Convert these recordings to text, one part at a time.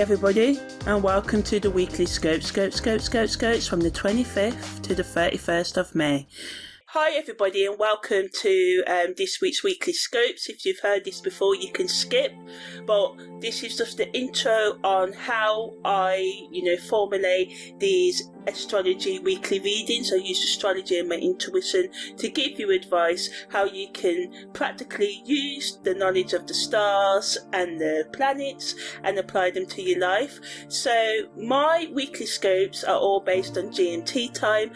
everybody, and welcome to the weekly scopes from the 25th to the 31st of May. Hi everybody, and welcome to this week's weekly scopes. If you've heard this before, you can skip, but this is just the intro on how I formulate these astrology weekly readings. I use astrology and my intuition to give you advice how you can practically use the knowledge of the stars and the planets and apply them to your life. So my weekly scopes are all based on GMT time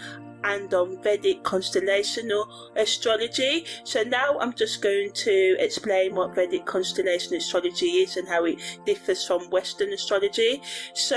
and on Vedic Constellational Astrology. So now I'm just going to explain what Vedic Constellational Astrology is and how it differs from Western astrology. So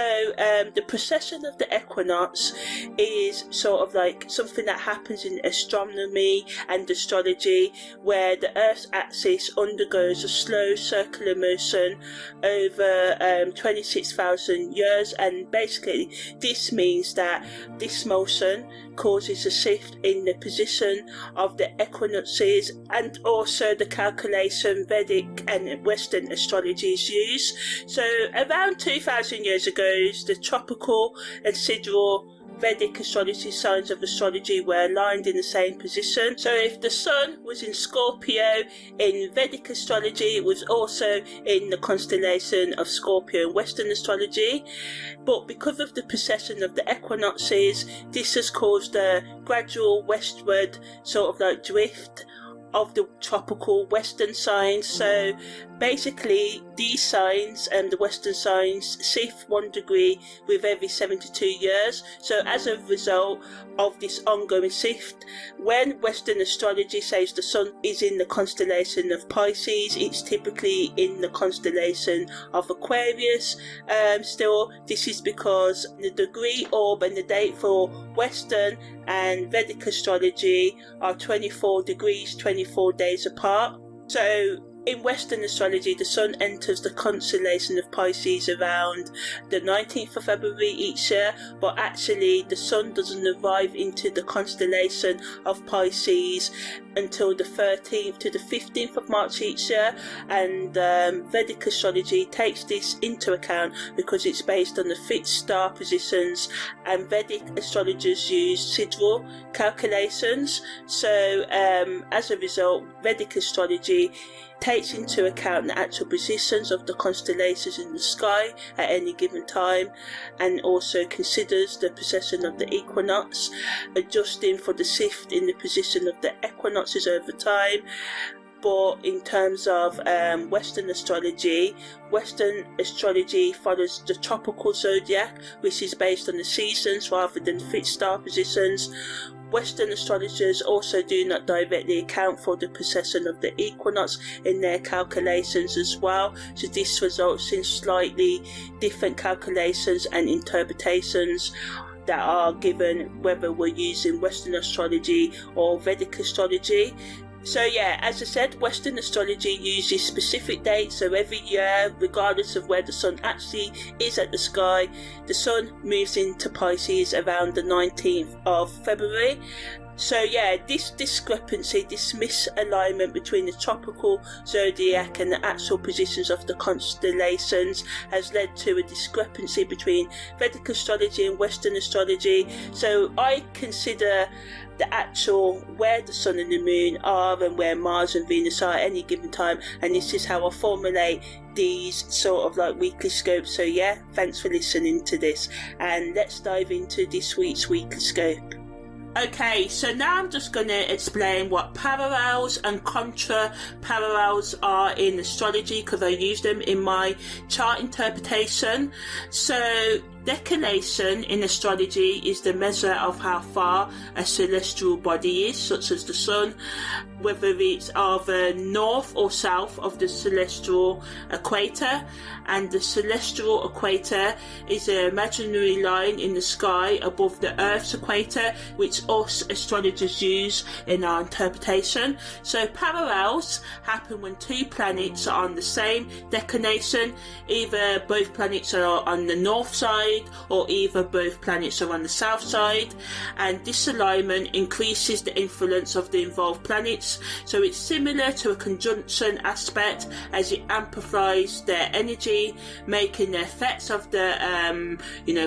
the precession of the equinox is sort of like something that happens in astronomy and astrology, where the Earth's axis undergoes a slow circular motion over 26,000 years, and basically this means that this motion causes a shift in the position of the equinoxes, and also the calculation Vedic and Western astrologies use. So around 2,000 years ago, the tropical and sidereal Vedic astrology signs of astrology were aligned in the same position. So if the sun was in Scorpio in Vedic astrology, it was also in the constellation of Scorpio in Western astrology. But because of the precession of the equinoxes, this has caused a gradual westward sort of like drift of the tropical Western signs. So basically these signs and the Western signs shift 1 degree with every 72 years. So as a result of this ongoing shift, when Western astrology says the sun is in the constellation of Pisces, it's typically in the constellation of Aquarius. Still, this is because the degree, orb and the date for Western and Vedic astrology are 24 degrees, 24 days apart. So in Western astrology, the sun enters the constellation of Pisces around the 19th of February each year, but actually the sun doesn't arrive into the constellation of Pisces until the 13th to the 15th of March each year. And Vedic astrology takes this into account because it's based on the fixed star positions, and Vedic astrologers use sidereal calculations. So as a result, Vedic astrology takes into account the actual positions of the constellations in the sky at any given time, and also considers the precession of the equinox, adjusting for the shift in the position of the equinoxes over time. But in terms of Western astrology follows the tropical zodiac, which is based on the seasons rather than fixed star positions. Western astrologers also do not directly account for the precession of the equinox in their calculations as well, so this results in slightly different calculations and interpretations that are given whether we're using Western astrology or Vedic astrology. So yeah, as I said, Western astrology uses specific dates, so every year, regardless of where the sun actually is at the sky, the sun moves into Pisces around the 19th of February. So yeah, this discrepancy, this misalignment between the tropical zodiac and the actual positions of the constellations has led to a discrepancy between Vedic astrology and Western astrology. So I consider the actual where the sun and the moon are and where Mars and Venus are at any given time, and this is how I formulate these sort of like weekly scopes. So yeah, thanks for listening to this, and let's dive into this week's weekly scope. Okay, so now I'm just going to explain what parallels and contra parallels are in astrology, because I use them in my chart interpretation. So declination in astrology is the measure of how far a celestial body is, such as the sun, whether it's either north or south of the celestial equator. And the celestial equator is an imaginary line in the sky above the Earth's equator, which us astrologers use in our interpretation. So parallels happen when two planets are on the same declination, either both planets are on the north side side, or either both planets are on the south side, and this alignment increases the influence of the involved planets. So it's similar to a conjunction aspect, as it amplifies their energy, making the effects of the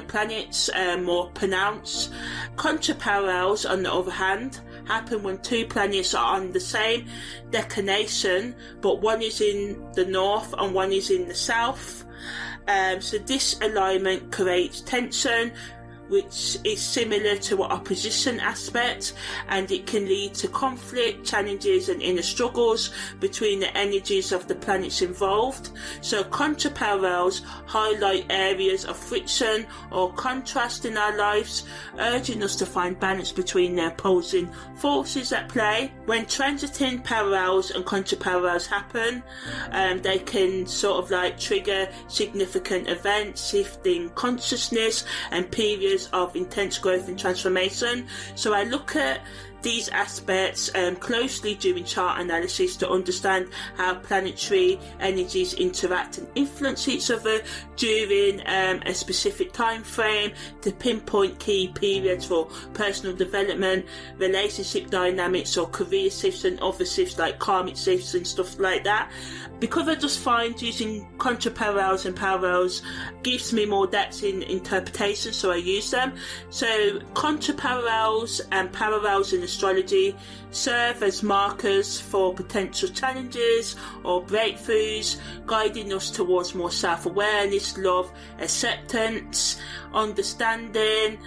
planets more pronounced. Contraparallels, on the other hand, happen when two planets are on the same declination, but one is in the north and one is in the south. So this alignment creates tension, which is similar to an opposition aspect, and it can lead to conflict, challenges and inner struggles between the energies of the planets involved. So contraparallels highlight areas of friction or contrast in our lives, urging us to find balance between the opposing forces at play. When transiting parallels and contraparallels happen, they can sort of like trigger significant events, shifting consciousness and periods of intense growth and transformation. So I look at these aspects closely during chart analysis to understand how planetary energies interact and influence each other during a specific time frame, to pinpoint key periods for personal development, relationship dynamics or career shifts and other shifts like karmic shifts and stuff like that. Because I just find using contraparallels and parallels gives me more depth in interpretation, so I use them. So contraparallels and parallels in astrology serve as markers for potential challenges or breakthroughs, guiding us towards more self-awareness, love, acceptance, understanding,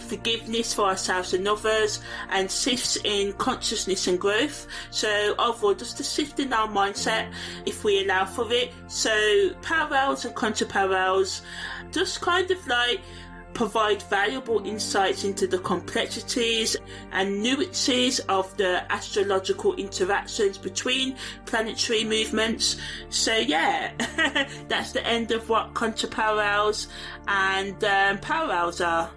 forgiveness for ourselves and others, and shifts in consciousness and growth. So overall, just a shift in our mindset if we allow for it. So parallels and contraparallels just kind of like provide valuable insights into the complexities and nuances of the astrological interactions between planetary movements. So yeah, that's the end of what contraparallels and parallels are.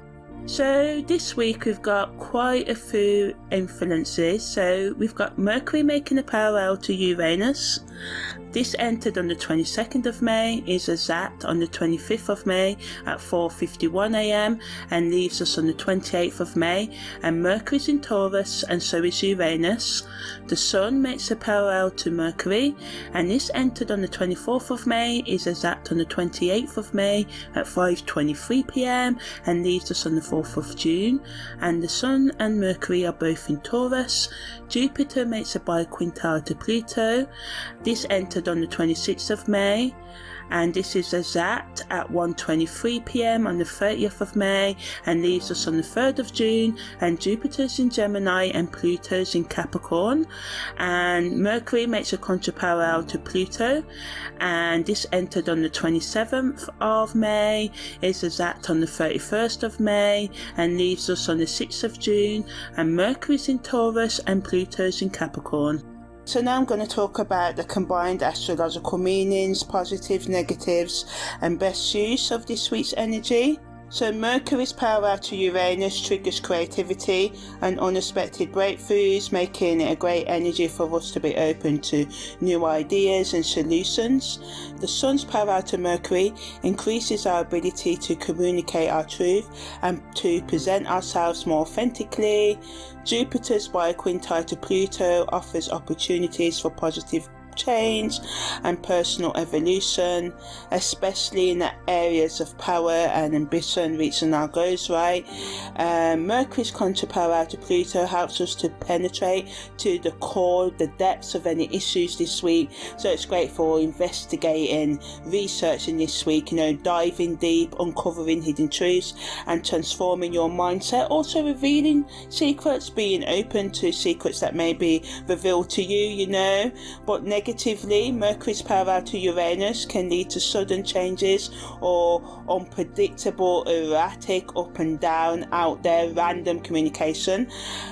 So this week we've got quite a few influences. So we've got Mercury making a parallel to Uranus. This entered on the 22nd of May, is exact on the 25th of May at 4:51 a.m. and leaves us on the 28th of May, and Mercury's in Taurus and so is Uranus. The Sun makes a parallel to Mercury, and this entered on the 24th of May, is exact on the 28th of May at 5:23 p.m. and leaves us on the 4th of June, and the Sun and Mercury are both in Taurus. Jupiter makes a biquintile to Pluto. This entered on the 26th of May, and this is exact at 1:23 p.m. on the 30th of May and leaves us on the 3rd of June, and Jupiter's in Gemini and Pluto's in Capricorn, and Mercury makes a contraparallel to Pluto, and this entered on the 27th of May, is exact on the 31st of May and leaves us on the 6th of June, and Mercury's in Taurus and Pluto's in Capricorn. So now I'm going to talk about the combined astrological meanings, positives, negatives and best use of this week's energy. So Mercury's parallel to Uranus triggers creativity and unexpected breakthroughs, making it a great energy for us to be open to new ideas and solutions. The Sun's parallel to Mercury increases our ability to communicate our truth and to present ourselves more authentically. Jupiter's biquintile to Pluto offers opportunities for positive change and personal evolution, especially in the areas of power and ambition, reaching our goals right. Mercury's contraparallel to Pluto helps us to penetrate to the core, the depths of any issues this week. So it's great for investigating, researching this week, diving deep, uncovering hidden truths and transforming your mindset. Also revealing secrets, being open to secrets that may be revealed to you, but negatively, Mercury's parallel to Uranus can lead to sudden changes or unpredictable, erratic, up and down, out there, random communication.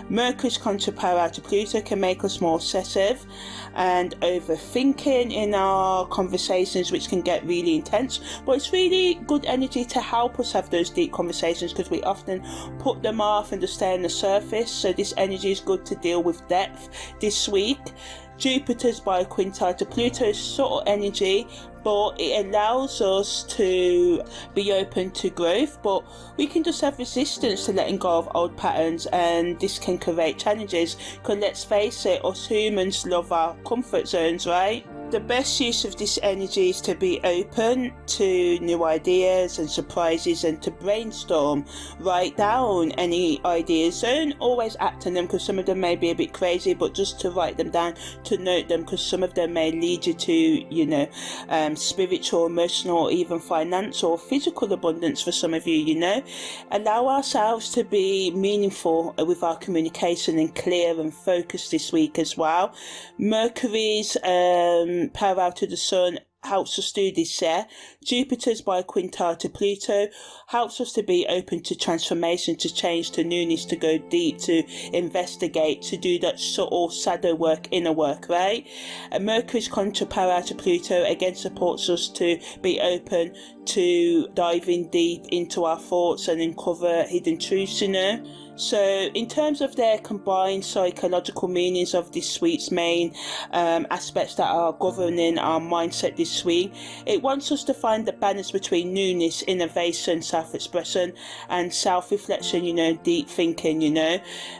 Mercury's contraparallel to Pluto can make us more obsessive and overthinking in our conversations, which can get really intense, but it's really good energy to help us have those deep conversations because we often put them off and just stay on the surface. So this energy is good to deal with depth this week. Jupiter's biquintile to Pluto's subtle energy, but it allows us to be open to growth, but we can just have resistance to letting go of old patterns, and this can create challenges because let's face it, us humans love our comfort zones, right? The best use of this energy is to be open to new ideas and surprises and to brainstorm. Write down any ideas. Don't always act on them because some of them may be a bit crazy, but just to write them down, to note them, because some of them may lead you to, spiritual, emotional, or even financial or physical abundance for some of you, Allow ourselves to be meaningful with our communication and clear and focused this week as well. Mercury's parallel to the Sun helps us do this here. Jupiter's biquintile to Pluto helps us to be open to transformation, to change, to newness, to go deep, to investigate, to do that subtle shadow work, inner work, right? And Mercury's contra parallel to Pluto again supports us to be open to diving deep into our thoughts and uncover hidden truths, So in terms of their combined psychological meanings of this week's main aspects that are governing our mindset this week, it wants us to find the balance between newness, innovation, self-expression and self-reflection, deep thinking,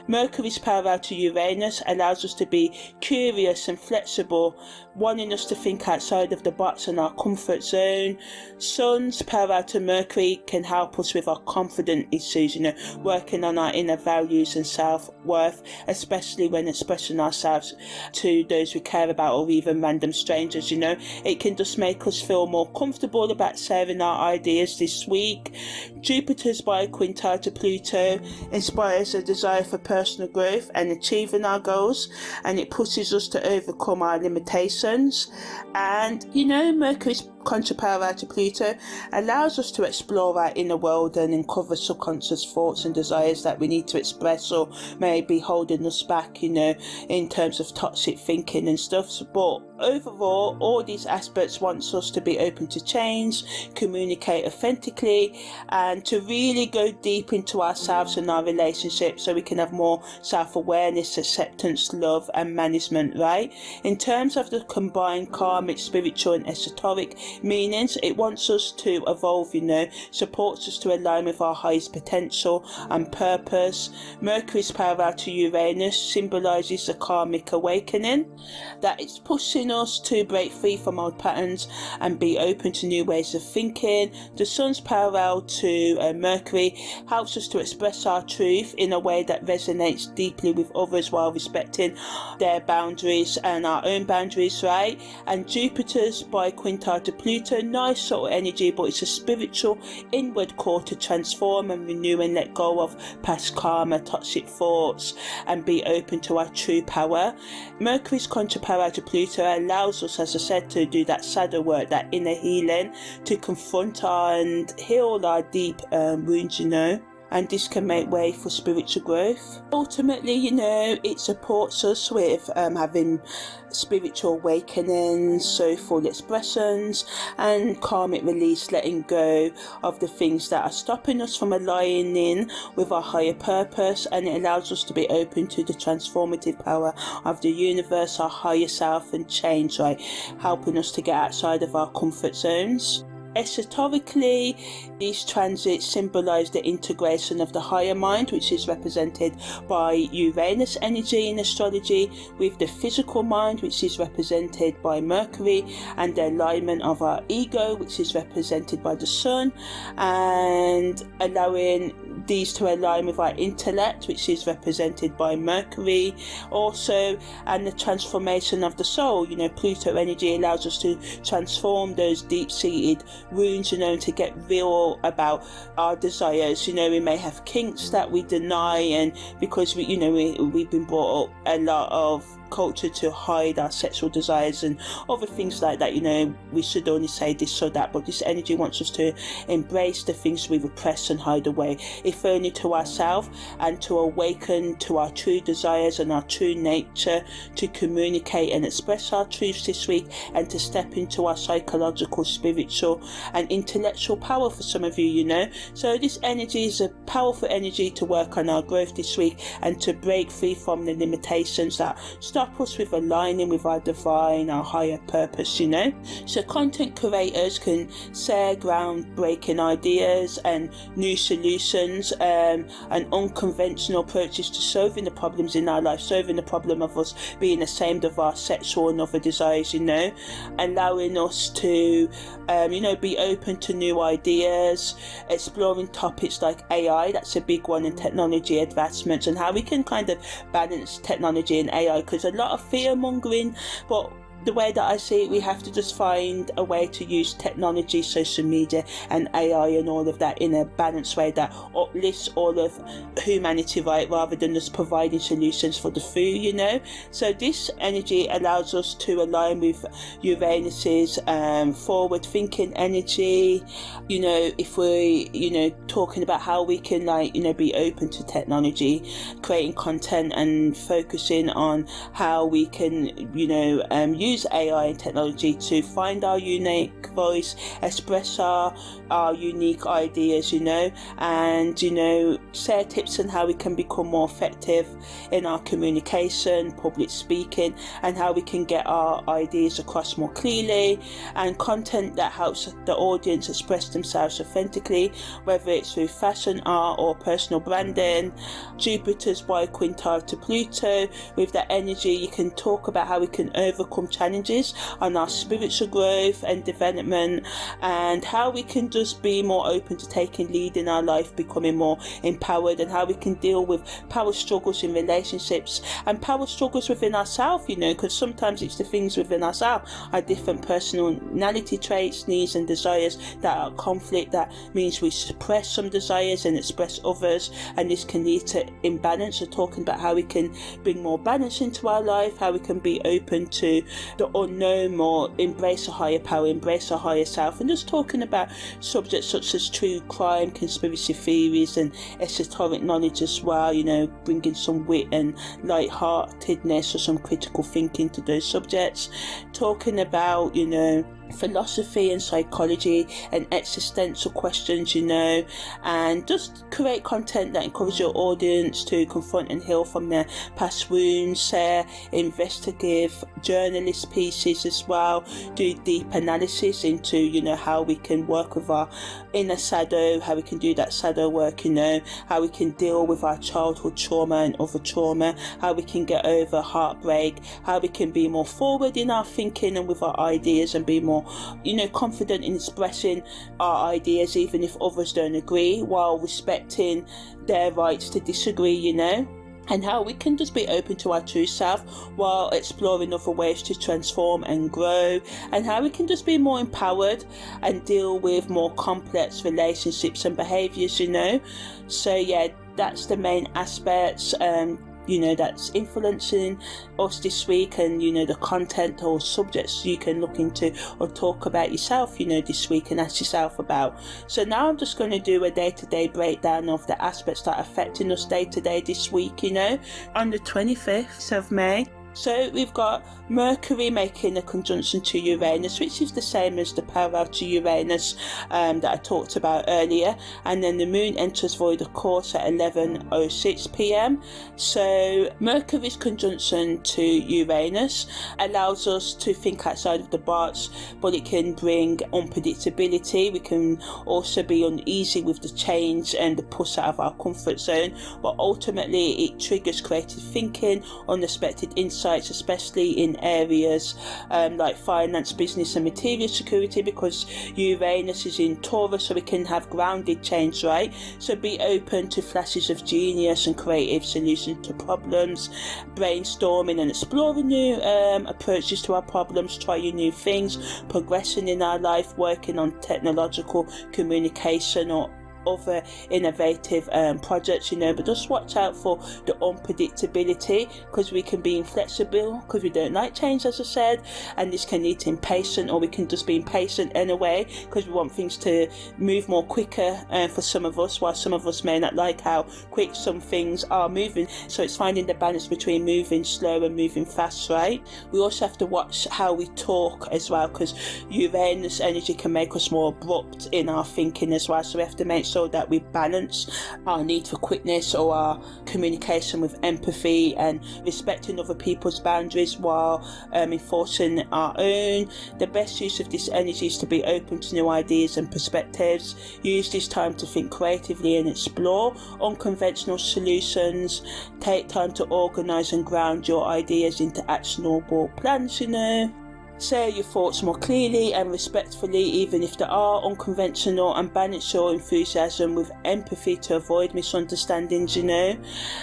Mercury's parallel to Uranus allows us to be curious and flexible, wanting us to think outside of the box and our comfort zone. Sun's parallel to Mercury can help us with our confident issues, working on our inner values and self-worth, especially when expressing ourselves to those we care about or even random strangers. It can just make us feel more comfortable about sharing our ideas this week. Jupiter's biquintile to Pluto inspires a desire for personal growth and achieving our goals, and it pushes us to overcome our limitations. And Mercury's contra parallel to Pluto allows us to explore our inner world and uncover subconscious thoughts and desires that we need to express or may be holding us back, in terms of toxic thinking and stuff. But overall, all these aspects wants us to be open to change, communicate authentically, and to really go deep into ourselves and our relationships so we can have more self-awareness, acceptance, love and management, right? In terms of the combined karmic, spiritual and esoteric meanings, it wants us to evolve, supports us to align with our highest potential and purpose. Mercury's parallel to Uranus symbolises the karmic awakening, that it's pushing us to break free from old patterns and be open to new ways of thinking. The Sun's parallel to Mercury helps us to express our truth in a way that resonates deeply with others while respecting their boundaries and our own boundaries, right? And Jupiter's biquintile to Pluto, nice sort of energy, but it's a spiritual inward call to transform and renew and let go of past karma, toxic thoughts and be open to our true power. Mercury's contra parallel to Pluto allows us, as I said, to do that shadow work, that inner healing, to confront and heal our deep wounds, and this can make way for spiritual growth. Ultimately, it supports us with having spiritual awakenings, soulful expressions and karmic release, letting go of the things that are stopping us from aligning with our higher purpose, and it allows us to be open to the transformative power of the universe, our higher self and change, right? Helping us to get outside of our comfort zones. Esoterically, these transits symbolise the integration of the higher mind, which is represented by Uranus energy in astrology, with the physical mind, which is represented by Mercury, and the alignment of our ego, which is represented by the Sun, and allowing these to align with our intellect, which is represented by Mercury also, and the transformation of the soul. Pluto energy allows us to transform those deep-seated wounds, and to get real about our desires. We may have kinks that we deny, and because we've been brought up a lot of culture to hide our sexual desires and other things like that, we should only say this or that, but this energy wants us to embrace the things we repress and hide away, if only to ourselves, and to awaken to our true desires and our true nature, to communicate and express our truths this week, and to step into our psychological, spiritual and intellectual power for some of you. So this energy is a powerful energy to work on our growth this week and to break free from the limitations that stop stop us with aligning with our divine, our higher purpose, So content creators can share groundbreaking ideas and new solutions and unconventional approaches to solving the problems in our life, solving the problem of us being ashamed of our sexual and other desires, allowing us to, be open to new ideas, exploring topics like AI, that's a big one, and technology advancements, and how we can kind of balance technology and AI, because a lot of fear mongering, but the way that I see it, we have to just find a way to use technology, social media and AI and all of that in a balanced way that uplifts all of humanity, right, rather than just providing solutions for the few, So this energy allows us to align with Uranus's forward thinking energy, if we, talking about how we can be open to technology, creating content and focusing on how we can, use AI and technology to find our unique voice, express our unique ideas, and, share tips on how we can become more effective in our communication, public speaking, and how we can get our ideas across more clearly, and content that helps the audience express themselves authentically, whether it's through fashion, art, or personal branding. Jupiter's biquintile to Pluto, with that energy, you can talk about how we can overcome challenges on our spiritual growth and development, and how we can just be more open to taking lead in our life, becoming more empowered, and how we can deal with power struggles in relationships and power struggles within ourselves, because sometimes it's the things within ourselves, our different personality traits, needs and desires that are conflict, that means we suppress some desires and express others, and this can lead to imbalance. So talking about how we can bring more balance into our life, how we can be open to the unknown more, embrace a higher power, embrace a higher self, and just talking about subjects such as true crime, conspiracy theories and esoteric knowledge as well, bringing some wit and light-heartedness or some critical thinking to those subjects, talking about, philosophy and psychology and existential questions, and just create content that encourages your audience to confront and heal from their past wounds, share investigative journalist pieces as well, do deep analysis into, how we can work with our inner shadow, how we can do that shadow work, how we can deal with our childhood trauma and other trauma, how we can get over heartbreak, how we can be more forward in our thinking and with our ideas, and be more confident in expressing our ideas even if others don't agree, while respecting their rights to disagree, and how we can just be open to our true self while exploring other ways to transform and grow, and how we can just be more empowered and deal with more complex relationships and behaviours, So yeah, that's the main aspects that's influencing us this week, and the content or subjects you can look into or talk about yourself this week and ask yourself about. So now I'm just going to do a day-to-day breakdown of the aspects that are affecting us day-to-day this week, on the 25th of May. So we've got Mercury making a conjunction to Uranus, which is the same as the parallel to Uranus that I talked about earlier, and then the moon enters void of course at 11:06 p.m. So Mercury's conjunction to Uranus allows us to think outside of the box, but it can bring unpredictability. We can also be uneasy with the change and the push out of our comfort zone, but ultimately it triggers creative thinking, unexpected insights, especially in areas like finance, business and material security, because Uranus is in Taurus, so we can have grounded change, right? So be open to flashes of genius and creative solutions to problems, brainstorming and exploring new approaches to our problems, trying new things, progressing in our life, working on technological communication or other innovative projects, but just watch out for the unpredictability, because we can be inflexible because we don't like change, as I said, and this can lead to impatient, or we can just be impatient in a way because we want things to move more quicker for some of us, while some of us may not like how quick some things are moving. So it's finding the balance between moving slow and moving fast, right? We also have to watch how we talk as well, because Uranus energy can make us more abrupt in our thinking as well, so we have to make sure so that we balance our need for quickness or our communication with empathy and respecting other people's boundaries while enforcing our own. The best use of this energy is to be open to new ideas and perspectives. Use this time to think creatively and explore unconventional solutions. Take time to organise and ground your ideas into actionable plans, Say your thoughts more clearly and respectfully, even if they are unconventional, and balance your enthusiasm with empathy to avoid misunderstandings,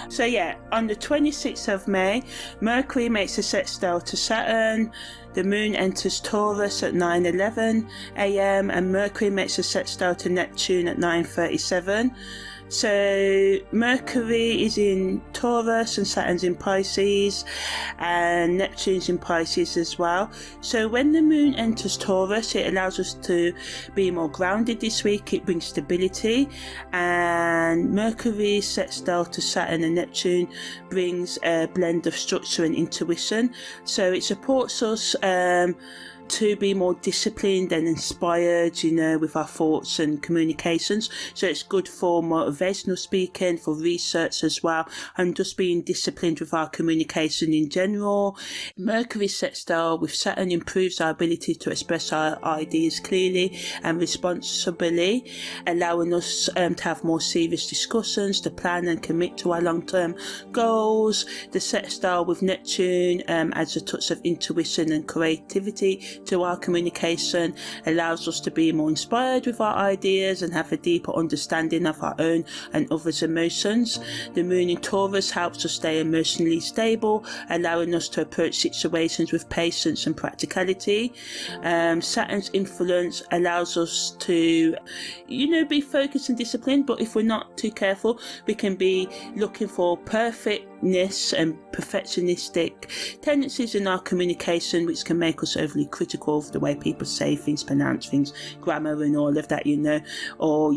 So yeah, on the 26th of May, Mercury makes a sextile to Saturn. The moon enters Taurus at 9:11 a.m. and Mercury makes a sextile to Neptune at 9:37. So Mercury is in Taurus and Saturn's in Pisces and Neptune's in Pisces as well. So when the moon enters Taurus, it allows us to be more grounded this week. It brings stability, and Mercury's sextile to Saturn and Neptune brings a blend of structure and intuition. So it supports us to be more disciplined and inspired, with our thoughts and communications. So it's good for motivational speaking, for research as well, and just being disciplined with our communication in general. Mercury's sextile with Saturn improves our ability to express our ideas clearly and responsibly, allowing us to have more serious discussions, to plan and commit to our long-term goals. The sextile with Neptune adds a touch of intuition and creativity to our communication, allows us to be more inspired with our ideas and have a deeper understanding of our own and others' emotions. The moon in Taurus helps us stay emotionally stable, allowing us to approach situations with patience and practicality. Saturn's influence allows us to, be focused and disciplined, but if we're not too careful, we can be looking for perfectness and perfectionistic tendencies in our communication, which can make us overly critical of the way people say things, pronounce things, grammar and all of that, or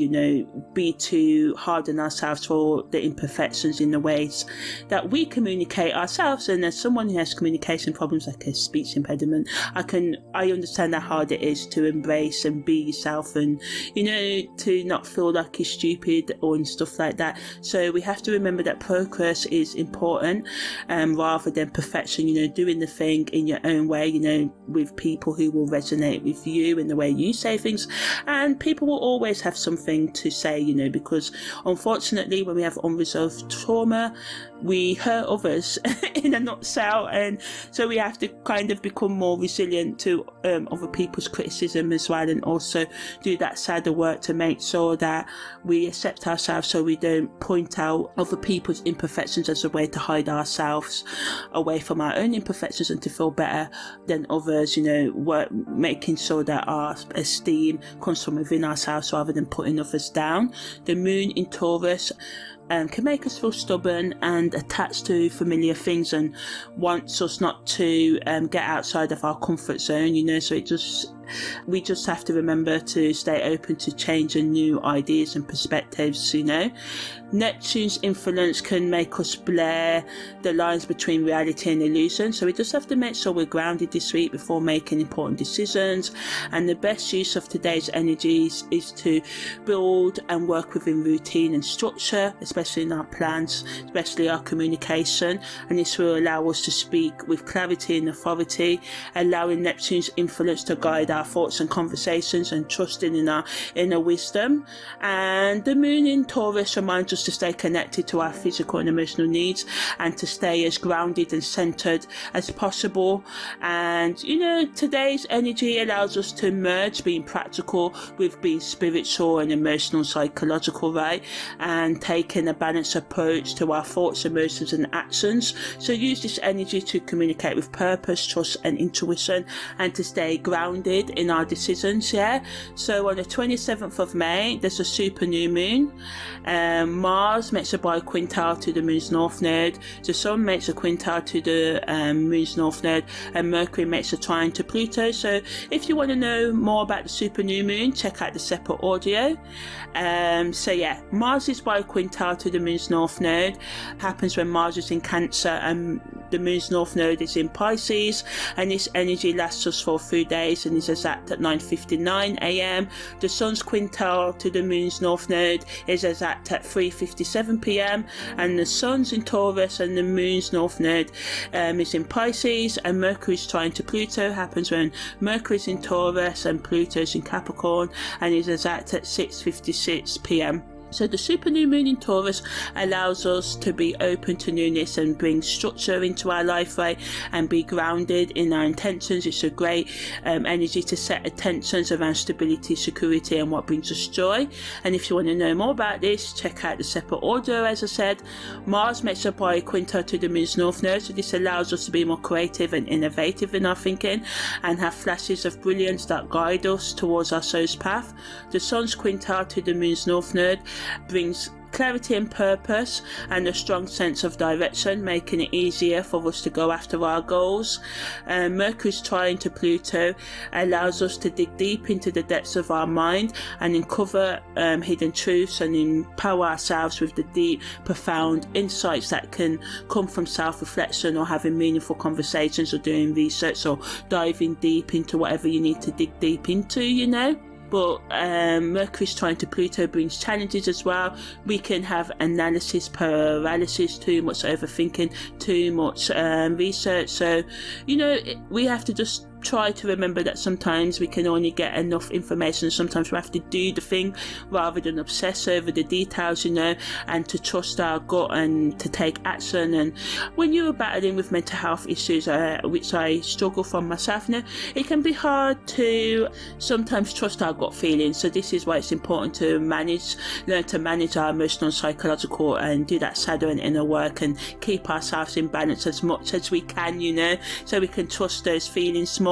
be too hard on ourselves for the imperfections in the ways that we communicate ourselves. And as someone who has communication problems like a speech impediment, I understand how hard it is to embrace and be yourself, and to not feel like you're stupid or stuff like that. So we have to remember that progress is important, rather than perfection, doing the thing in your own way, with people who will resonate with you and the way you say things. And people will always have something to say, because unfortunately when we have unresolved trauma, we hurt others in a nutshell, and so we have to kind of become more resilient to other people's criticism as well, and also do that side of work to make sure that we accept ourselves, so we don't point out other people's imperfections as a way to hide ourselves away from our own imperfections and to feel better than others, making sure that our esteem comes from within ourselves rather than putting others down. The moon in Taurus can make us feel stubborn and attached to familiar things, and wants us not to get outside of our comfort zone, so we just have to remember to stay open to change and new ideas and perspectives, Neptune's influence can make us blur the lines between reality and illusion, so we just have to make sure we're grounded this week before making important decisions. And the best use of today's energies is to build and work within routine and structure, especially in our plans, especially our communication, and this will allow us to speak with clarity and authority, allowing Neptune's influence to guide our thoughts and conversations, and trusting in our inner wisdom. And the moon in Taurus reminds us to stay connected to our physical and emotional needs, and to stay as grounded and centered as possible. And today's energy allows us to merge being practical with being spiritual and emotional, psychological, right, and taking a balanced approach to our thoughts, emotions and actions. So use this energy to communicate with purpose, trust and intuition, and to stay grounded in our decisions. So on the 27th of May there's a super new moon. Mars makes a biquintile to the moon's north node, the sun makes a quintile to the moon's north node, and Mercury makes a trine to Pluto. So if you want to know more about the super new moon, check out the separate audio. Mars is biquintile to the moon's north node, happens when Mars is in Cancer and the moon's north node is in Pisces, and this energy lasts us for 3 days and is exact at 9:59 a.m. The sun's quintile to the moon's north node is exact at 3:57 p.m. and the sun's in Taurus and the moon's north node is in Pisces, and Mercury's trine to Pluto happens when Mercury's in Taurus and Pluto's in Capricorn and is exact at 6:56 p.m. So the super new moon in Taurus allows us to be open to newness and bring structure into our life, right, and be grounded in our intentions. It's a great energy to set intentions around stability, security, and what brings us joy. And if you want to know more about this, check out the separate audio. As I said, Mars makes a quintile to the moon's north node, so this allows us to be more creative and innovative in our thinking and have flashes of brilliance that guide us towards our soul's path. The sun's quintile to the moon's north node brings clarity and purpose and a strong sense of direction, making it easier for us to go after our goals. Mercury's trine to Pluto allows us to dig deep into the depths of our mind and uncover hidden truths and empower ourselves with the deep, profound insights that can come from self-reflection or having meaningful conversations or doing research or diving deep into whatever you need to dig deep into, you know. But Mercury's trine to Pluto brings challenges as well. We can have analysis paralysis, too much overthinking, too much research. So, you know, we have to just try to remember that sometimes we can only get enough information. Sometimes we have to do the thing rather than obsess over the details, you know, and to trust our gut and to take action. And when you're battling with mental health issues, which I struggle from myself now, it can be hard to sometimes trust our gut feelings. So this is why it's important to learn to manage our emotional and psychological and do that shadow and inner work and keep ourselves in balance as much as we can, you know, so we can trust those feelings more.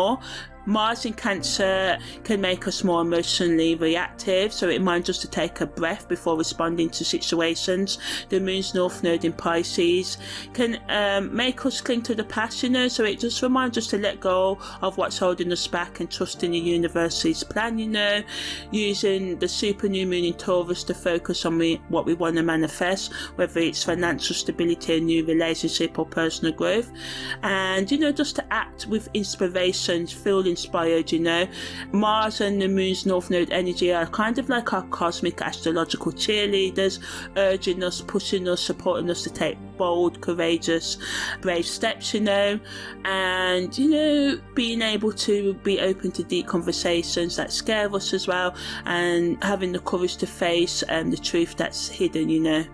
Mars in Cancer can make us more emotionally reactive, so it reminds us to take a breath before responding to situations. The moon's north node in Pisces can make us cling to the past, you know, so it just reminds us to let go of what's holding us back and trust in the universe's plan, you know, using the super new moon in Taurus to focus on what we want to manifest, whether it's financial stability, a new relationship or personal growth, and, you know, just to act with inspiration, feel inspired, you know. Mars and the moon's north node energy are kind of like our cosmic astrological cheerleaders, urging us, pushing us, supporting us to take bold, courageous, brave steps, you know, and, you know, being able to be open to deep conversations that scare us as well, and having the courage to face the truth that's hidden, you know.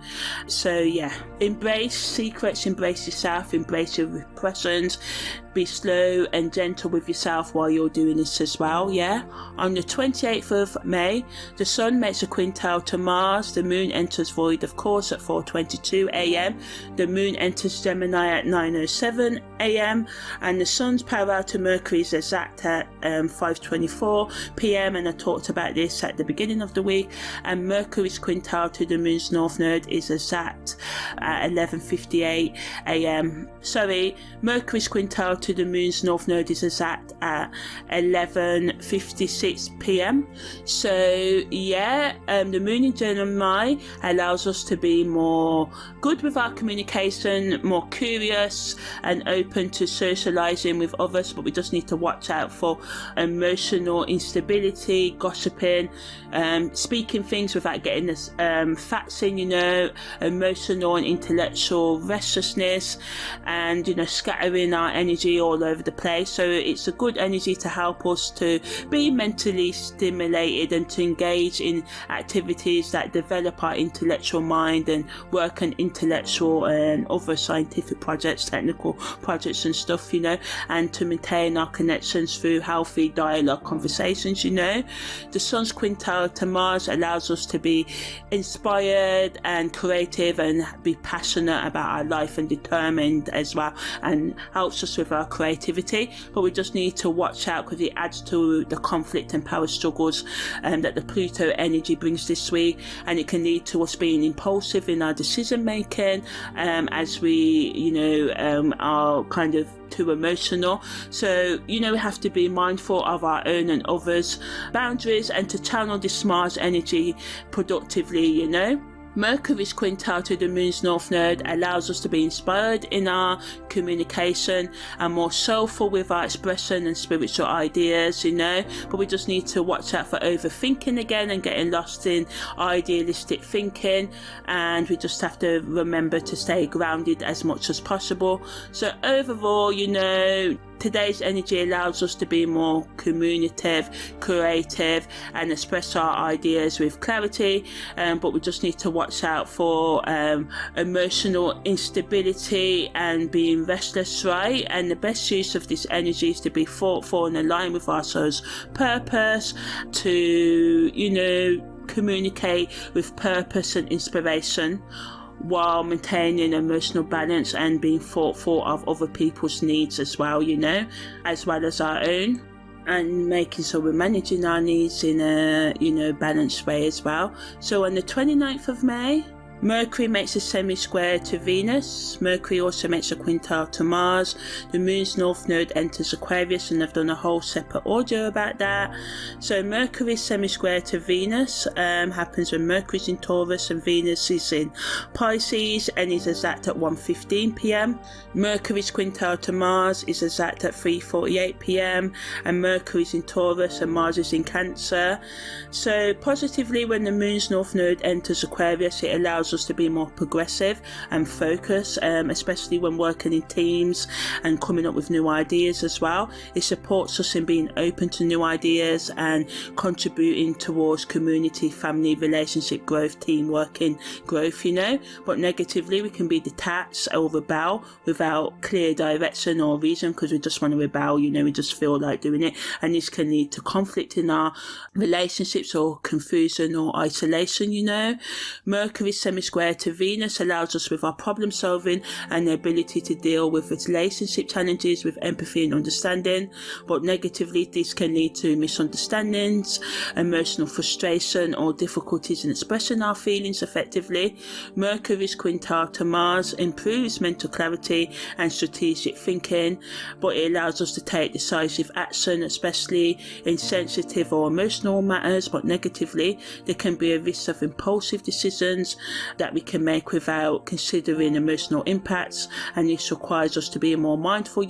So yeah, embrace secrets, embrace yourself, embrace your repressions, be slow and gentle with yourself while you're doing this as well, yeah. On the 28th of May, the sun makes a quintile to Mars, the moon enters void, of course, at 4:22 a.m, the moon enters Gemini at 9:07 a.m, and the sun's parallel to Mercury is exact at 5:24 p.m, and I talked about this at the beginning of the week, and Mercury's quintile to the moon's north node is exact at 11:58 a.m. Mercury's quintile to the moon's north node is exact at 11:56 p.m. So yeah, the moon in Gemini allows us to be more good with our communication, more curious and open to socializing with others, but we just need to watch out for emotional instability, gossiping, speaking things without getting the facts in, you know, emotional and intellectual restlessness, and, you know, scattering our energy all over the place. So it's a good energy to help us to be mentally stimulated and to engage in activities that develop our intellectual mind and work on intellectual and other scientific projects, technical projects and stuff, you know, and to maintain our connections through healthy dialogue conversations, you know. The sun's quintile to Mars allows us to be inspired and creative and be passionate about our life and determined as well, and helps us with our creativity, but we just need to watch out because it adds to the conflict and power struggles that the Pluto energy brings this week, and it can lead to us being impulsive in our decision making as we, you know, are kind of too emotional. So, you know, we have to be mindful of our own and others' boundaries and to channel this Mars energy productively, you know. Mercury's quintile to the moon's north node allows us to be inspired in our communication and more soulful with our expression and spiritual ideas, but we just need to watch out for overthinking again and getting lost in idealistic thinking, and we just have to remember to stay grounded as much as possible. So overall, today's energy allows us to be more communicative, creative, and express our ideas with clarity, but we just need to watch out for emotional instability and being restless, right? And the best use of this energy is to be thoughtful and aligned with our soul's purpose, to, communicate with purpose and inspiration, while maintaining emotional balance and being thoughtful of other people's needs as well, as well as our own, and making sure we're managing our needs in a, balanced way as well. So on the 29th of May, Mercury makes a semi-square to Venus. Mercury also makes a quintile to Mars. The moon's north node enters Aquarius, and I've done a whole separate audio about that. So Mercury's semi-square to Venus happens when Mercury's in Taurus and Venus is in Pisces, and is exact at 1:15 p.m. Mercury's quintile to Mars is exact at 3:48 p.m. and Mercury's in Taurus and Mars is in Cancer. So positively, when the moon's north node enters Aquarius, it allows us to be more progressive and focused, especially when working in teams and coming up with new ideas as well. It supports us in being open to new ideas and contributing towards community, family, relationship growth, team working growth, But negatively, we can be detached or rebel without clear direction or reason, because we just want to rebel, we just feel like doing it, and this can lead to conflict in our relationships or confusion or isolation, Mercury's semi-square to Venus allows us with our problem solving and the ability to deal with relationship challenges with empathy and understanding, but negatively this can lead to misunderstandings, emotional frustration, or difficulties in expressing our feelings effectively. Mercury's quintile to Mars improves mental clarity and strategic thinking, but it allows us to take decisive action, especially in sensitive or emotional matters, but negatively there can be a risk of impulsive decisions that we can make without considering emotional impacts, and this requires us to be more mindful,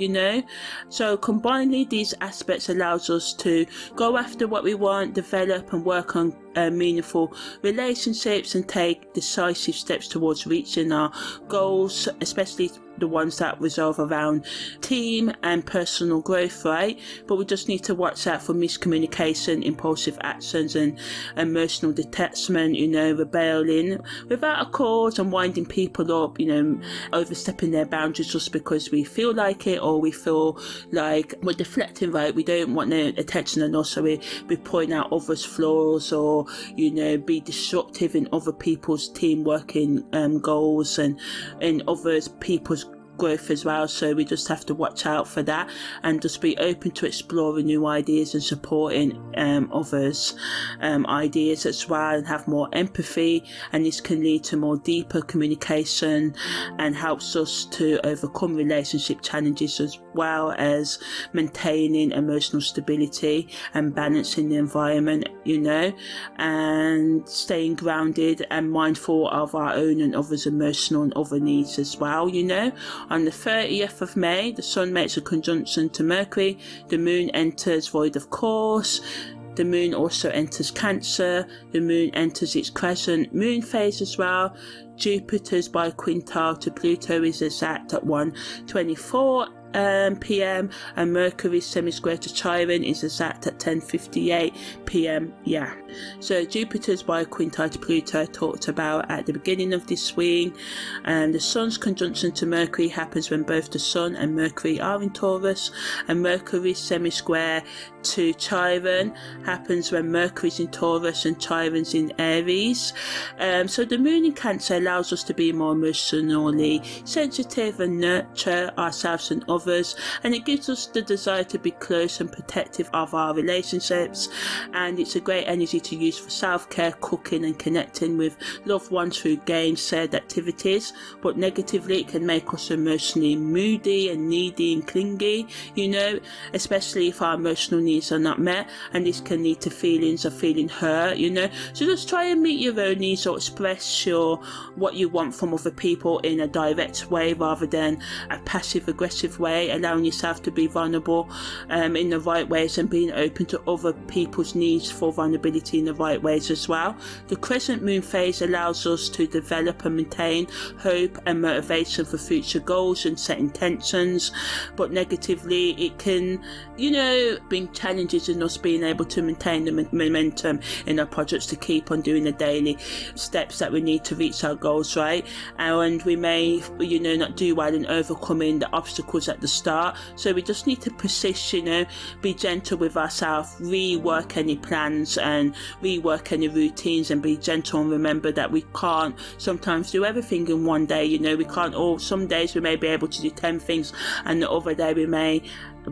So combinedly, these aspects allows us to go after what we want, develop and work on meaningful relationships, and take decisive steps towards reaching our goals, especially the ones that resolve around team and personal growth, right? But we just need to watch out for miscommunication, impulsive actions, and emotional detachment, rebelling without a cause and winding people up, overstepping their boundaries just because we feel like it, or we feel like we're deflecting, right? We don't want no attention on us, so we point out others' flaws, or be disruptive in other people's team working goals and in others people's growth as well. So we just have to watch out for that and just be open to exploring new ideas and supporting others' ideas as well, and have more empathy, and this can lead to more deeper communication and helps us to overcome relationship challenges, as well as maintaining emotional stability and balancing the environment, and staying grounded and mindful of our own and others' emotional and other needs as well, On the 30th of May, the Sun makes a conjunction to Mercury, the Moon enters void of course, the Moon also enters Cancer, the Moon enters its crescent Moon phase as well. Jupiter's biquintile to Pluto is exact at 1:24 p.m. and Mercury's semi-square to Chiron is exact at 10:58 p.m. So Jupiter's biquintile to Pluto I talked about at the beginning of this swing, and the Sun's conjunction to Mercury happens when both the Sun and Mercury are in Taurus, and Mercury's semi-square to Chiron happens when Mercury's in Taurus and Chiron's in Aries. So the Moon in Cancer allows us to be more emotionally sensitive and nurture ourselves and others others, and it gives us the desire to be close and protective of our relationships. And it's a great energy to use for self-care, cooking and connecting with loved ones through games, shared activities. But negatively, it can make us emotionally moody and needy and clingy, especially if our emotional needs are not met, and this can lead to feelings of feeling hurt, so just try and meet your own needs or express what you want from other people in a direct way rather than a passive aggressive way, allowing yourself to be vulnerable in the right ways and being open to other people's needs for vulnerability in the right ways as well. The crescent moon phase allows us to develop and maintain hope and motivation for future goals and set intentions, but negatively it can bring challenges in us being able to maintain the momentum in our projects to keep on doing the daily steps that we need to reach our goals, right? And we may not do well in overcoming the obstacles at the start, so we just need to persist, be gentle with ourselves, rework any plans and rework any routines and be gentle, and remember that we can't sometimes do everything in one day. We can't some days we may be able to do 10 things and the other day we may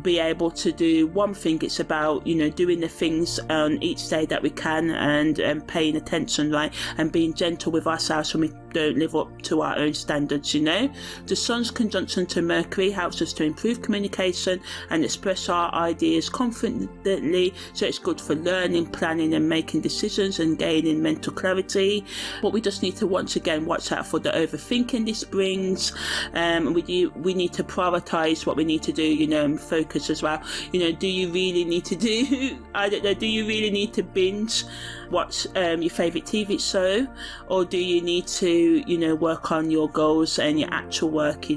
be able to do one thing. It's about doing the things on each day that we can and paying attention, right, and being gentle with ourselves when we don't live up to our own standards. The sun's conjunction to Mercury helps us to improve communication and express our ideas confidently, so it's good for learning, planning and making decisions and gaining mental clarity. But we just need to once again watch out for the overthinking this brings. We need to prioritize what we need to do, and focus as well. Do you really need to do do you really need to binge watch your favourite TV show, or do you need to work on your goals and your actual work?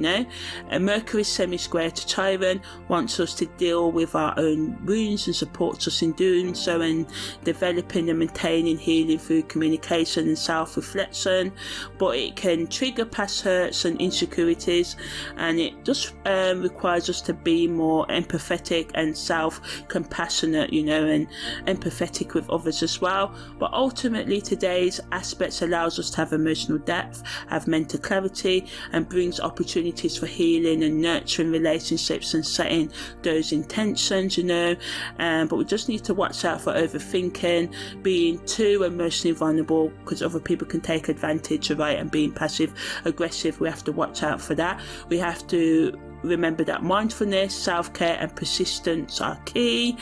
Mercury semi-square to Chiron wants us to deal with our own wounds and supports us in doing so, and developing and maintaining healing through communication and self-reflection. But it can trigger past hurts and insecurities, and it just requires us to be more empathetic and self-compassionate, and empathetic with others as well. But ultimately, today's aspects allows us to have emotional depth, have mental clarity, and brings opportunities for healing and nurturing relationships and setting those intentions, but we just need to watch out for overthinking, being too emotionally vulnerable, because other people can take advantage, right, and being passive aggressive. We have to watch out for that. We have to remember that mindfulness, self-care and persistence are key,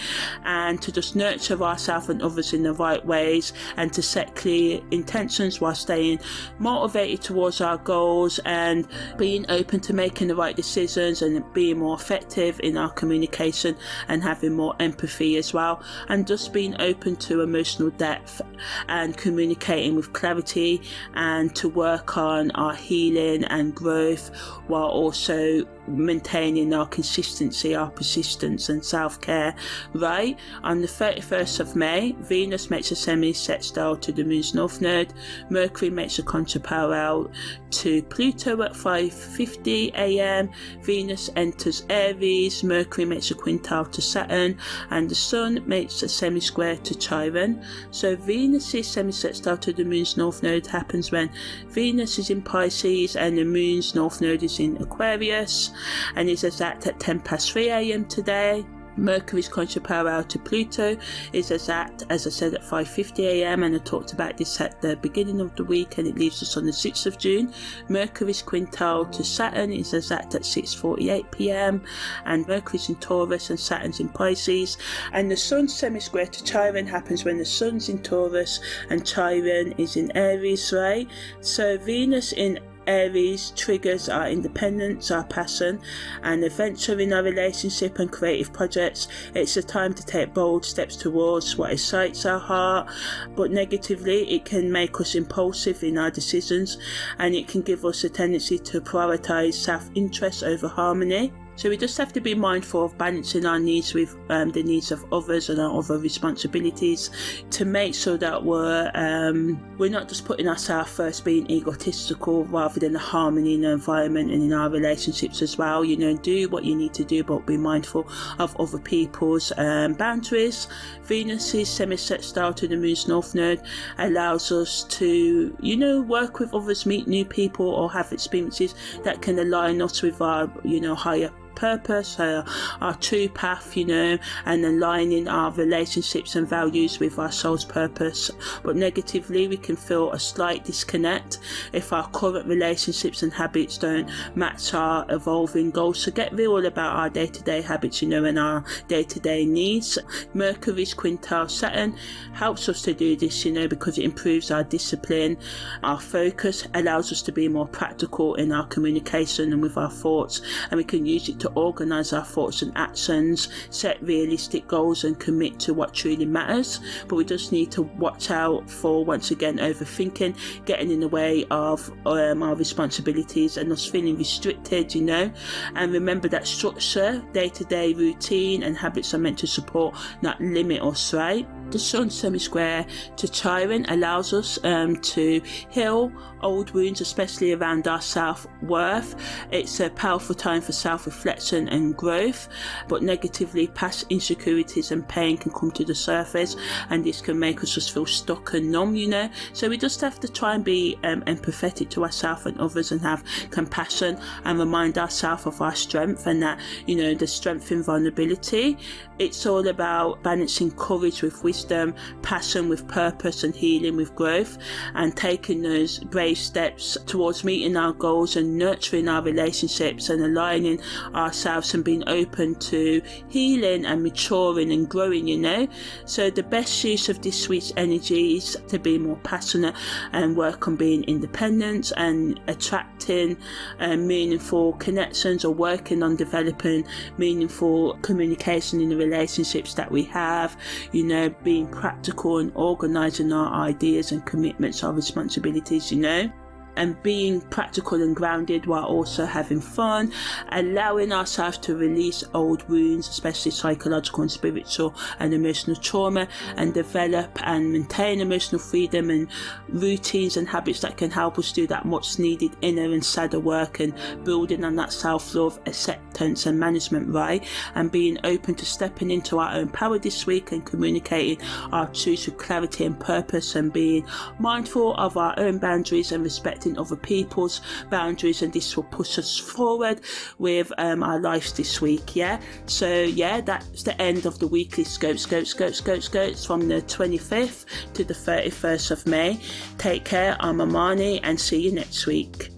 and to just nurture ourselves and others in the right ways, and to set clear intentions while staying motivated towards our goals, and being open to making the right decisions and being more effective in our communication and having more empathy as well, and just being open to emotional depth and communicating with clarity, and to work on our healing and growth while also maintaining our consistency, our persistence and self-care, right? On the 31st of May, Venus makes a semi-sextile to the moon's north node, Mercury makes a contra-parallel to Pluto at 5:50 a.m, Venus enters Aries, Mercury makes a quintile to Saturn, and the Sun makes a semi-square to Chiron. So Venus's semi-sextile to the moon's north node happens when Venus is in Pisces and the moon's north node is in Aquarius, and is exact at 10:03 a.m. today. Mercury's contra-parallel to Pluto is exact, as I said, at 5:50 a.m, and I talked about this at the beginning of the week, and it leaves us on the 6th of June. Mercury's quintile to Saturn is exact at 6:48 p.m, and Mercury's in Taurus and Saturn's in Pisces. And the Sun's semi-square to Chiron happens when the Sun's in Taurus and Chiron is in Aries, right? So Venus in Aries triggers our independence, our passion and adventure in our relationship and creative projects. It's a time to take bold steps towards what excites our heart, but negatively it can make us impulsive in our decisions, and it can give us a tendency to prioritise self-interest over harmony. So we just have to be mindful of balancing our needs with the needs of others and our other responsibilities, to make sure that we're not just putting ourselves first, being egotistical, rather than the harmony in the environment and in our relationships as well. Do what you need to do, but be mindful of other people's boundaries. Venus's semi-sextile to the moon's north node allows us to, work with others, meet new people, or have experiences that can align us with our, higher purpose, our true path, you know, and aligning our relationships and values with our soul's purpose. But negatively, we can feel a slight disconnect if our current relationships and habits don't match our evolving goals. So get real about our day-to-day habits, you know, and our day-to-day needs. Mercury's quintile Saturn helps us to do this, you know, because it improves our discipline, our focus, allows us to be more practical in our communication and with our thoughts, and we can use it to organise our thoughts and actions, set realistic goals and commit to what truly matters. But we just need to watch out for, once again, overthinking, getting in the way of our responsibilities and us feeling restricted, you know. And remember that structure, day-to-day routine and habits are meant to support, not limit us, right? The Sun semi-square to Chiron allows us to heal old wounds, especially around our self-worth. It's a powerful time for self-reflection and growth, but negatively, past insecurities and pain can come to the surface, and this can make us just feel stuck and numb, you know. So we just have to try and be empathetic to ourselves and others, and have compassion, and remind ourselves of our strength, and that, you know, the strength in vulnerability. It's all about balancing courage with wisdom, passion with purpose, and healing with growth, and taking those brave steps towards meeting our goals and nurturing our relationships and aligning ourselves and being open to healing and maturing and growing, you know. So the best use of this week's energy is to be more passionate and work on being independent and attracting meaningful connections, or working on developing meaningful communication in the relationships that we have, you know, being practical and organising our ideas and commitments, our responsibilities, you know, and being practical and grounded while also having fun, allowing ourselves to release old wounds, especially psychological and spiritual and emotional trauma, and develop and maintain emotional freedom and routines and habits that can help us do that much needed inner and sadder work, and building on that self-love, acceptance and management, right? And being open to stepping into our own power this week and communicating our truths with clarity and purpose, and being mindful of our own boundaries and respecting other people's boundaries, and this will push us forward with our lives this week. So that's the end of the weekly scopes from the 25th to the 31st of May. Take care. I'm Amani, and see you next week.